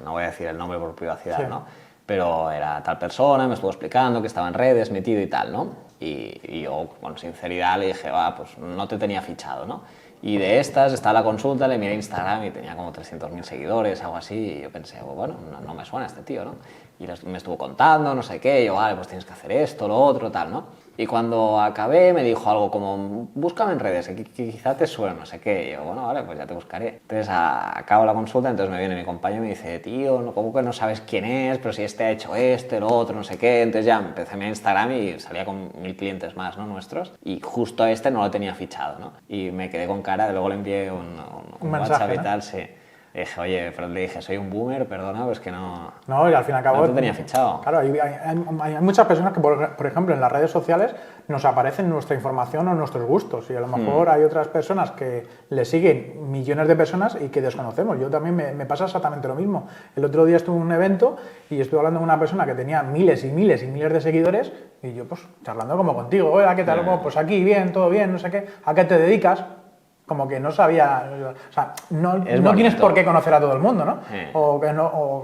no voy a decir el nombre por privacidad, ¿no? Pero era tal persona, me estuvo explicando que estaba en redes metido y tal, ¿no? Y yo, con sinceridad, le dije, pues no te tenía fichado, ¿no? Y de estas, estaba la consulta, le miré Instagram y tenía como 300.000 seguidores, algo así, y yo pensé, bueno, no me suena este tío, ¿no? Y me estuvo contando, no sé qué, y yo, vale, pues tienes que hacer esto, lo otro, tal, ¿no? Y cuando acabé me dijo algo como, búscame en redes, que quizá te suene, no sé qué. Y yo, bueno, vale, pues ya te buscaré. Entonces acabo la consulta, entonces me viene mi compañero y me dice, tío, ¿cómo que no sabes quién es? Pero si este ha hecho esto, lo otro, no sé qué. Entonces ya empecé mi Instagram y salía con 1000 clientes más, ¿no? Nuestros. Y justo a este no lo tenía fichado, ¿no? Y me quedé con cara, luego le envié un WhatsApp y tal, sí. Y dije, oye, pero le dije, soy un boomer, perdona, pues que no...
No, y al fin y al cabo...
No te tenía fichado.
Claro, hay muchas personas que, por ejemplo, en las redes sociales nos aparecen nuestra información o nuestros gustos, y a lo mejor hay otras personas que le siguen millones de personas y que desconocemos. Yo también me pasa exactamente lo mismo. El otro día estuve en un evento y estuve hablando con una persona que tenía miles y miles y miles de seguidores, y yo pues charlando como contigo, oye, ¿qué tal? Pues aquí bien, todo bien, no sé qué, ¿a qué te dedicas? Como que no sabía, o sea, no tienes por qué conocer a todo el mundo, ¿no? O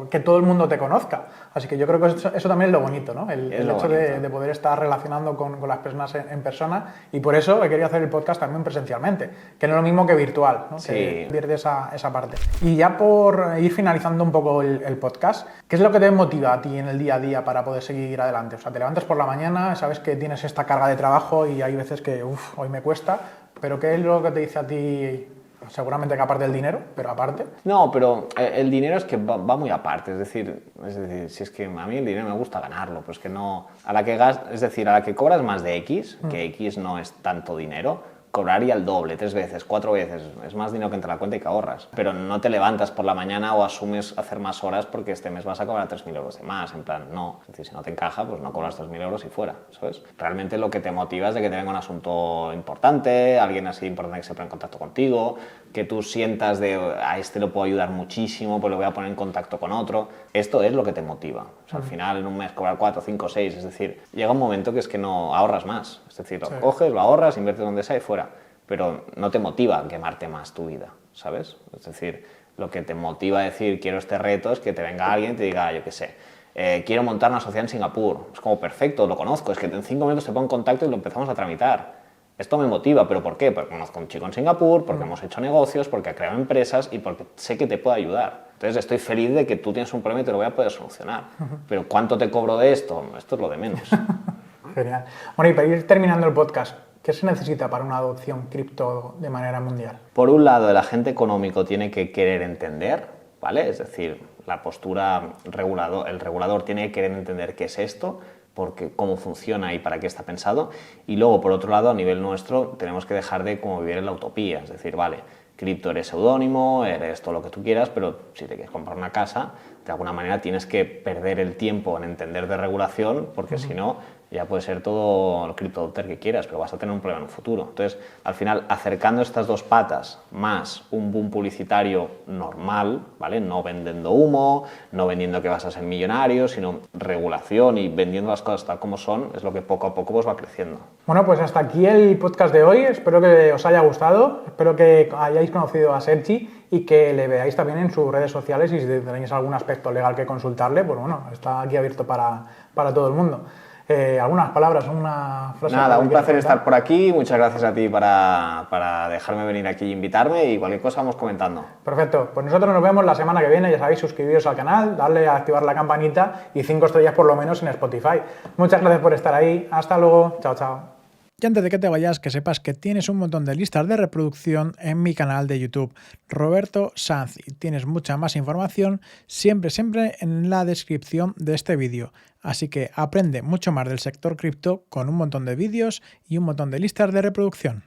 que todo el mundo te conozca. Así que yo creo que eso también es lo bonito, ¿no? El hecho de poder estar relacionando con las personas en persona, y por eso he querido hacer el podcast también presencialmente, que no es lo mismo que virtual, ¿no?
Sí.
Que pierde esa parte. Y ya por ir finalizando un poco el podcast, ¿qué es lo que te motiva a ti en el día a día para poder seguir adelante? O sea, te levantas por la mañana, sabes que tienes esta carga de trabajo y hay veces que, hoy me cuesta. ¿Pero qué es lo que te dice a ti? Seguramente que aparte del dinero, pero aparte.
No, pero el dinero es que va muy aparte. Es decir, si es que a mí el dinero me gusta ganarlo, pero es que no... a la que cobras más de X, que X no es tanto dinero, cobraría el doble, 3 veces, 4 veces. Es más dinero que entra a la cuenta y que ahorras. Pero no te levantas por la mañana o asumes hacer más horas porque este mes vas a cobrar 3.000 euros de más. En plan, no. Es decir, si no te encaja, pues no cobras 3.000 euros y fuera, ¿sabes? Realmente lo que te motiva es de que te venga un asunto importante, alguien así importante que se ponga en contacto contigo, que tú sientas a este lo puedo ayudar muchísimo, pues lo voy a poner en contacto con otro. Esto es lo que te motiva. O sea, al final en un mes cobrar 4, 5, 6, es decir, llega un momento que es que no ahorras más. Es decir, lo coges, lo ahorras, inviertes donde sea y fuera. Pero no te motiva a quemarte más tu vida, ¿sabes? Es decir, lo que te motiva a decir quiero este reto es que te venga alguien y te diga, yo qué sé, quiero montar una sociedad en Singapur. Es como perfecto, lo conozco, es que en 5 minutos te pongo en contacto y lo empezamos a tramitar. Esto me motiva, ¿pero por qué? Porque conozco a un chico en Singapur, porque hemos hecho negocios, porque he creado empresas y porque sé que te puedo ayudar. Entonces estoy feliz de que tú tienes un problema y te lo voy a poder solucionar. Pero ¿cuánto te cobro de esto? Esto es lo de menos.
Genial. Bueno, y para ir terminando el podcast, ¿qué se necesita para una adopción cripto de manera mundial?
Por un lado, el agente económico tiene que querer entender, ¿vale? Es decir, la postura el regulador tiene que querer entender qué es esto, porque cómo funciona y para qué está pensado. Y luego, por otro lado, a nivel nuestro, tenemos que dejar de como vivir en la utopía. Es decir, vale, cripto eres seudónimo, eres todo lo que tú quieras, pero si te quieres comprar una casa, de alguna manera tienes que perder el tiempo en entender de regulación, porque si no, ya puede ser todo el criptoadopter que quieras, pero vas a tener un problema en un futuro. Entonces, al final, acercando estas dos patas, más un boom publicitario normal, ¿vale? No vendiendo humo, no vendiendo que vas a ser millonario, sino regulación y vendiendo las cosas tal como son, es lo que poco a poco pues va creciendo.
Bueno, pues hasta aquí el podcast de hoy. Espero que os haya gustado, espero que hayáis conocido a Sergi y que le veáis también en sus redes sociales, y si tenéis algún aspecto legal que consultarle, pues bueno, está aquí abierto para todo el mundo. ¿Algunas palabras, una frase?
Nada, un placer estar por aquí. Muchas gracias a ti para dejarme venir aquí e invitarme, y cualquier cosa vamos comentando.
Perfecto, pues nosotros nos vemos la semana que viene. Ya sabéis, suscribiros al canal, darle a activar la campanita y 5 estrellas por lo menos en Spotify. Muchas gracias por estar ahí. Hasta luego. Chao, chao. Y antes de que te vayas, que sepas que tienes un montón de listas de reproducción en mi canal de YouTube, Roberto Sanz, y tienes mucha más información siempre en la descripción de este vídeo. Así que aprende mucho más del sector cripto con un montón de vídeos y un montón de listas de reproducción.